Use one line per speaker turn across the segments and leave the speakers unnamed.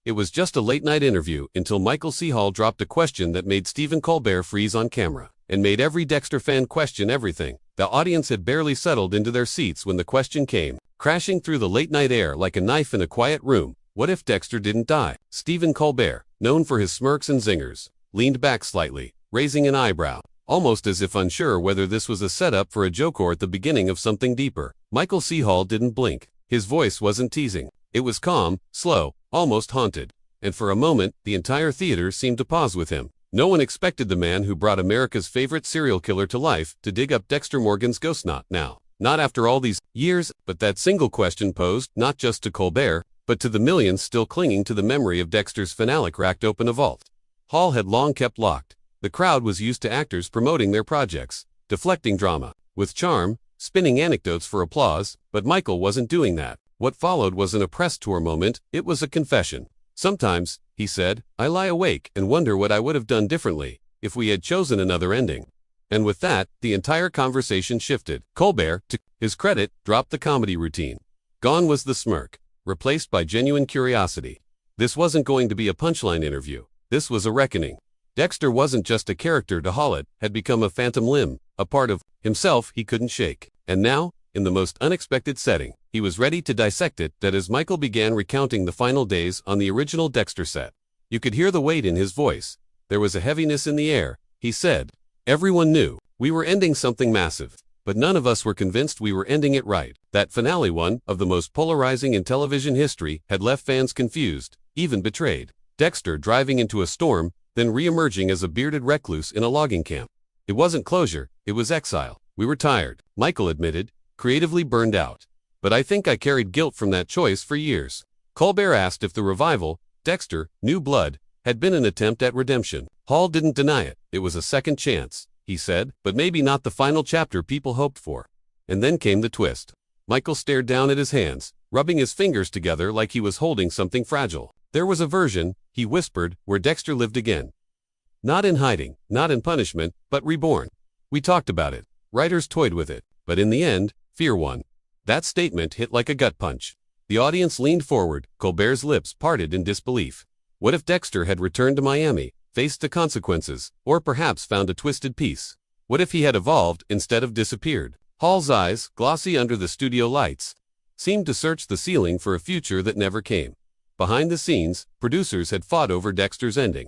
It was just a late-night interview until MichaelCHall dropped a question that made Stephen Colbert freeze on camera and made every Dexter fan question everything. The audience had barely settled into their seats when the question came, crashing through the late-night air like a knife in a quiet room. What if Dexter didn't die? Stephen Colbert, known for his smirks and zingers, leaned back slightly, raising an eyebrow, almost as if unsure whether this was a setup for a joke or at the beginning of something deeper. MichaelCHall didn't blink. His voice wasn't teasing. It was calm, slow, almost haunted. And for a moment, the entire theater seemed to pause with him. No one expected the man who brought America's favorite serial killer to life to dig up Dexter Morgan's ghost. Not now. Not after all these years, but that single question posed not just to Colbert, but to the millions still clinging to the memory of Dexter's finale cracked open a vault. Hall had long kept locked. The crowd was used to actors promoting their projects, deflecting drama with charm, spinning anecdotes for applause, but Michael wasn't doing that. What followed was an a press tour moment. It was a confession. Sometimes, he said, I lie awake and wonder what I would have done differently if we had chosen another ending. And with that, the entire conversation shifted. Colbert, to his credit, dropped the comedy routine. Gone was the smirk, replaced by genuine curiosity. This wasn't going to be a punchline interview. This was a reckoning. Dexter wasn't just a character to Hall, it had become a phantom limb, a part of himself he couldn't shake. And now, in the most unexpected setting, he was ready to dissect it. That as Michael began recounting the final days on the original Dexter set, you could hear the weight in his voice. There was a heaviness in the air. He said, everyone knew we were ending something massive, but none of us were convinced we were ending it right. That finale, one of the most polarizing in television history, had left fans confused, even betrayed. Dexter driving into a storm, then re-emerging as a bearded recluse in a logging camp. It wasn't closure, it was exile. We were tired, Michael admitted, creatively burned out. But I think I carried guilt from that choice for years. Colbert asked if the revival, Dexter, New Blood, had been an attempt at redemption. Hall didn't deny it. It was a second chance, he said, but maybe not the final chapter people hoped for. And then came the twist. Michael stared down at his hands, rubbing his fingers together like he was holding something fragile. There was a version, he whispered, where Dexter lived again. Not in hiding, not in punishment, but reborn. We talked about it. Writers toyed with it. But in the end, fear won. That statement hit like a gut punch. The audience leaned forward, Colbert's lips parted in disbelief. What if Dexter had returned to Miami, faced the consequences, or perhaps found a twisted peace? What if he had evolved instead of disappeared? Hall's eyes, glossy under the studio lights, seemed to search the ceiling for a future that never came. Behind the scenes, producers had fought over Dexter's ending.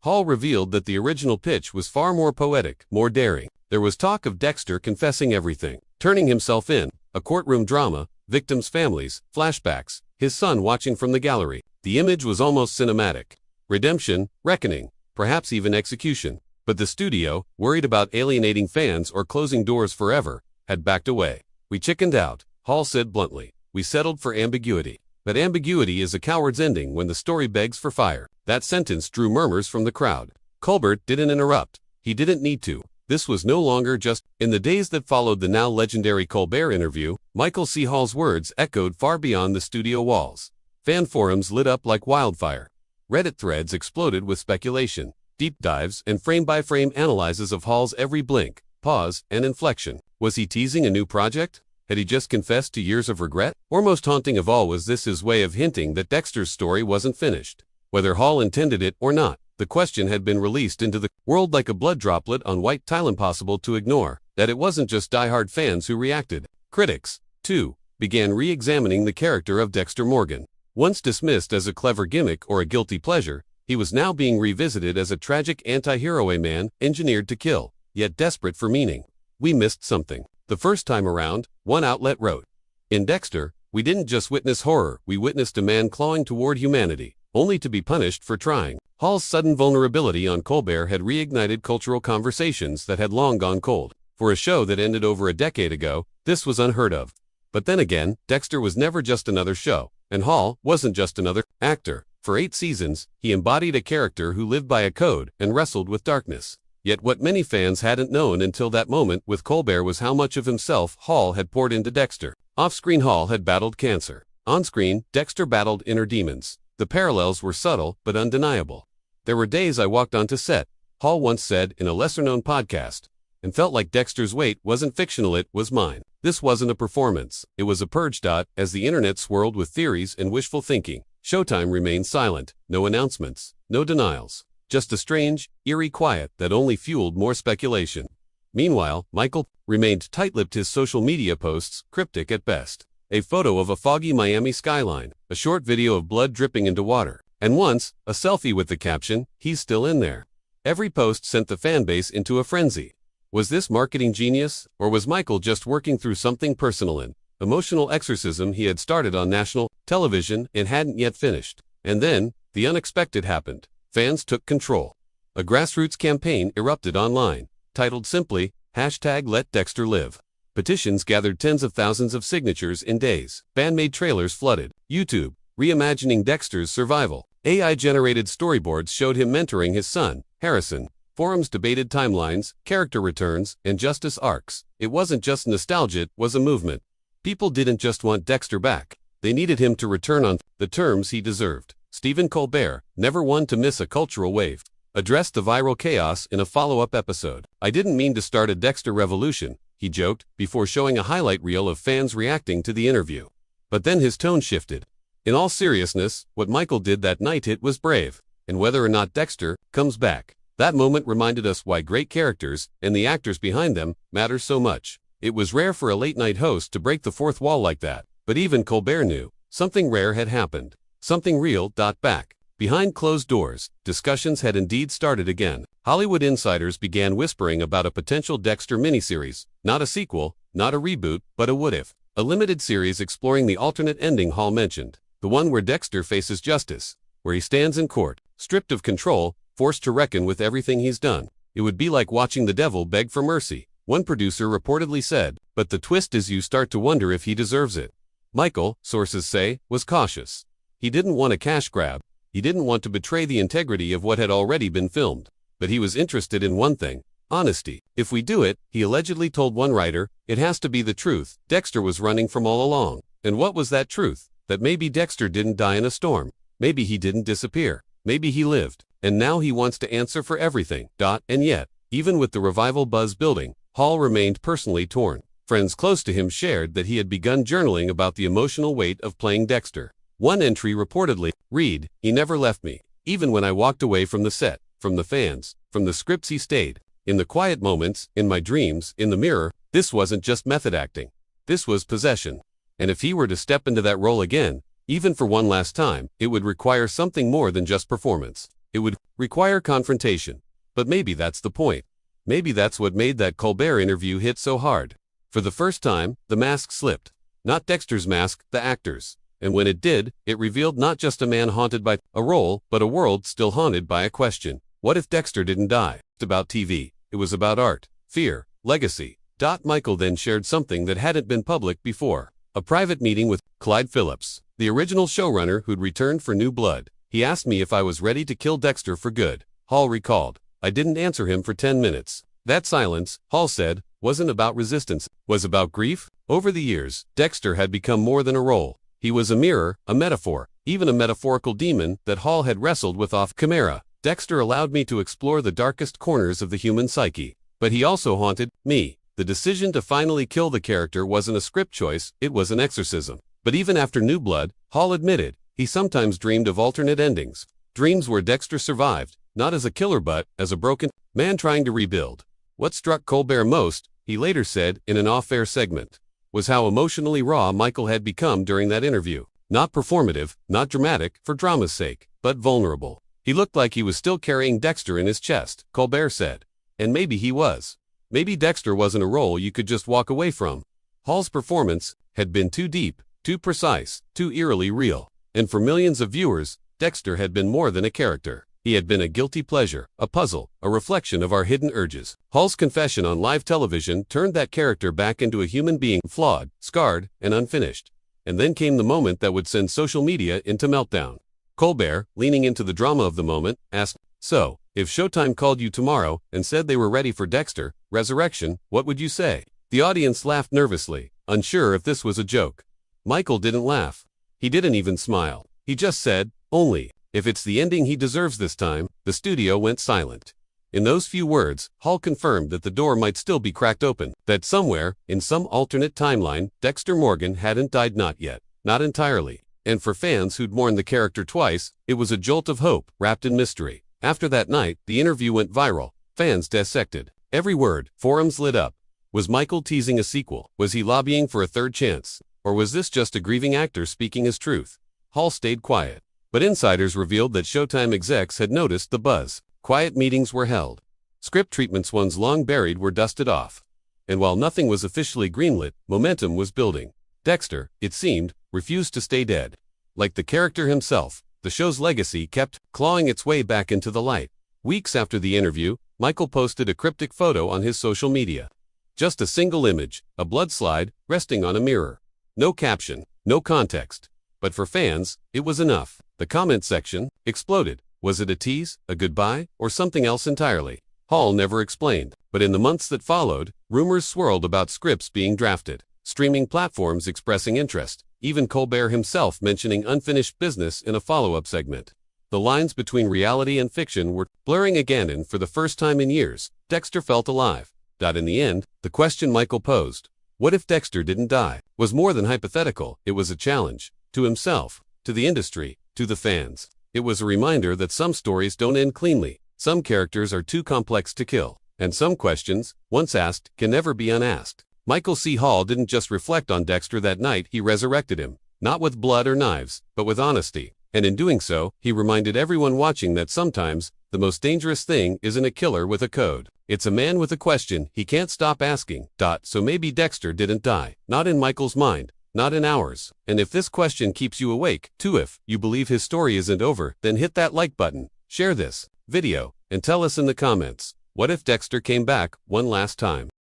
Hall revealed that the original pitch was far more poetic, more daring. There was talk of Dexter confessing everything, turning himself in, a courtroom drama, victims' families, flashbacks, his son watching from the gallery. The image was almost cinematic. Redemption, reckoning, perhaps even execution. But the studio, worried about alienating fans or closing doors forever, had backed away. We chickened out, Hall said bluntly. We settled for ambiguity. But ambiguity is a coward's ending when the story begs for fire. That sentence drew murmurs from the crowd. Colbert didn't interrupt. He didn't need to. This was no longer just. In the days that followed the now legendary Colbert interview, MichaelCHall's words echoed far beyond the studio walls. Fan forums lit up like wildfire. Reddit threads exploded with speculation, deep dives, and frame-by-frame analyses of Hall's every blink, pause, and inflection. Was he teasing a new project? Had he just confessed to years of regret? Or most haunting of all, was this his way of hinting that Dexter's story wasn't finished? Whether Hall intended it or not, the question had been released into the world like a blood droplet on white tile, impossible to ignore. That it wasn't just diehard fans who reacted. Critics, too, began re-examining the character of Dexter Morgan. Once dismissed as a clever gimmick or a guilty pleasure, he was now being revisited as a tragic anti-hero, a man engineered to kill, yet desperate for meaning. We missed something. The first time around, one outlet wrote, in Dexter, we didn't just witness horror, we witnessed a man clawing toward humanity, only to be punished for trying. Hall's sudden vulnerability on Colbert had reignited cultural conversations that had long gone cold. For a show that ended over a decade ago, this was unheard of. But then again, Dexter was never just another show, and Hall wasn't just another actor. For 8 seasons, he embodied a character who lived by a code and wrestled with darkness. Yet what many fans hadn't known until that moment with Colbert was how much of himself Hall had poured into Dexter. Off-screen, Hall had battled cancer. On-screen, Dexter battled inner demons. The parallels were subtle but undeniable. There were days I walked onto set, Hall once said in a lesser-known podcast, and felt like Dexter's weight wasn't fictional, it was mine. This wasn't a performance. It was a purge. As the internet swirled with theories and wishful thinking, Showtime remained silent, no announcements, no denials. Just a strange, eerie quiet that only fueled more speculation. Meanwhile, Michael remained tight-lipped, his social media posts cryptic at best. A photo of a foggy Miami skyline, a short video of blood dripping into water, and once, a selfie with the caption, "He's still in there." Every post sent the fanbase into a frenzy. Was this marketing genius, or was Michael just working through something personal and emotional exorcism he had started on national television and hadn't yet finished? And then, the unexpected happened. Fans took control. A grassroots campaign erupted online, titled simply, #LetDexterLive. Petitions gathered tens of thousands of signatures in days. Fan-made trailers flooded YouTube, reimagining Dexter's survival. AI-generated storyboards showed him mentoring his son, Harrison. Forums debated timelines, character returns, and justice arcs. It wasn't just nostalgia, it was a movement. People didn't just want Dexter back. They needed him to return on the terms he deserved. Stephen Colbert, never one to miss a cultural wave, addressed the viral chaos in a follow-up episode. "I didn't mean to start a Dexter revolution," he joked, before showing a highlight reel of fans reacting to the interview. But then his tone shifted. In all seriousness, what Michael did that night, it was brave. And whether or not Dexter comes back, that moment reminded us why great characters, and the actors behind them, matter so much. It was rare for a late-night host to break the fourth wall like that, but even Colbert knew something rare had happened. Something real. Back behind closed doors, discussions had indeed started again. Hollywood insiders began whispering about a potential Dexter miniseries, not a sequel, not a reboot, but a what-if. A limited series exploring the alternate ending Hall mentioned, the one where Dexter faces justice, where he stands in court, stripped of control, forced to reckon with everything he's done. It would be like watching the devil beg for mercy, one producer reportedly said, but the twist is you start to wonder if he deserves it. Michael, sources say, was cautious. He didn't want a cash grab. He didn't want to betray the integrity of what had already been filmed. But he was interested in one thing: honesty. "If we do it," he allegedly told one writer, "it has to be the truth Dexter was running from all along." And what was that truth? That maybe Dexter didn't die in a storm. Maybe he didn't disappear. Maybe he lived. And now he wants to answer for everything. And yet, even with the revival buzz building, Hall remained personally torn. Friends close to him shared that he had begun journaling about the emotional weight of playing Dexter. One entry reportedly read, "He never left me. Even when I walked away from the set, from the fans, from the scripts, he stayed. In the quiet moments, in my dreams, in the mirror." This wasn't just method acting. This was possession. And if he were to step into that role again, even for one last time, it would require something more than just performance. It would require confrontation. But maybe that's the point. Maybe that's what made that Colbert interview hit so hard. For the first time, the mask slipped. Not Dexter's mask, the actor's. And when it did, it revealed not just a man haunted by a role, but a world still haunted by a question. What if Dexter didn't die? It was about TV. It was about art, fear, legacy. Michael then shared something that hadn't been public before. A private meeting with Clyde Phillips, the original showrunner who'd returned for new blood. "He asked me if I was ready to kill Dexter for good," Hall recalled. "I didn't answer him for 10 minutes. That silence," Hall said, "wasn't about resistance, was about grief." Over the years, Dexter had become more than a role. He was a mirror, a metaphor, even a metaphorical demon that Hall had wrestled with off camera. "Dexter allowed me to explore the darkest corners of the human psyche. But he also haunted me." The decision to finally kill the character wasn't a script choice, it was an exorcism. But even after New Blood, Hall admitted, he sometimes dreamed of alternate endings. Dreams where Dexter survived, not as a killer but as a broken man trying to rebuild. What struck Colbert most, he later said in an off-air segment, was how emotionally raw Michael had become during that interview. Not performative, not dramatic, for drama's sake, but vulnerable. He looked like he was still carrying Dexter in his chest, Colbert said. And maybe he was. Maybe Dexter wasn't a role you could just walk away from. Hall's performance had been too deep, too precise, too eerily real. And for millions of viewers, Dexter had been more than a character. He had been a guilty pleasure, a puzzle, a reflection of our hidden urges. Hall's confession on live television turned that character back into a human being, flawed, scarred, and unfinished. And then came the moment that would send social media into meltdown. Colbert, leaning into the drama of the moment, asked, "So, if Showtime called you tomorrow and said they were ready for Dexter Resurrection, what would you say?" The audience laughed nervously, unsure if this was a joke. Michael didn't laugh. He didn't even smile. He just said, "Only if it's the ending he deserves this time." The studio went silent. In those few words, Hall confirmed that the door might still be cracked open, that somewhere, in some alternate timeline, Dexter Morgan hadn't died, not yet, not entirely. And for fans who'd mourned the character twice, it was a jolt of hope wrapped in mystery. After that night, the interview went viral. Fans dissected every word. Forums lit up. Was Michael teasing a sequel? Was he lobbying for a third chance? Or was this just a grieving actor speaking his truth? Hall stayed quiet. But insiders revealed that Showtime execs had noticed the buzz. Quiet meetings were held. Script treatments once long buried were dusted off. And while nothing was officially greenlit, momentum was building. Dexter, it seemed, refused to stay dead. Like the character himself, the show's legacy kept clawing its way back into the light. Weeks after the interview, Michael posted a cryptic photo on his social media. Just a single image, a blood slide, resting on a mirror. No caption, no context. But for fans, it was enough. The comment section exploded. Was it a tease, a goodbye, or something else entirely? Hall never explained. But in the months that followed, rumors swirled about scripts being drafted, streaming platforms expressing interest, even Colbert himself mentioning unfinished business in a follow-up segment. The lines between reality and fiction were blurring again, and for the first time in years, Dexter felt alive. In the end, the question Michael posed, what if Dexter didn't die, was more than hypothetical. It was a challenge. To himself, to the industry, to the fans. It was a reminder that some stories don't end cleanly, some characters are too complex to kill, and some questions, once asked, can never be unasked. MichaelCHall didn't just reflect on Dexter that night, he resurrected him, not with blood or knives, but with honesty. And in doing so, he reminded everyone watching that sometimes, the most dangerous thing isn't a killer with a code. It's a man with a question he can't stop asking. So maybe Dexter didn't die. Not in Michael's mind. Not in ours. And if this question keeps you awake, too, if you believe his story isn't over, then hit that like button, share this video, and tell us in the comments, what if Dexter came back one last time?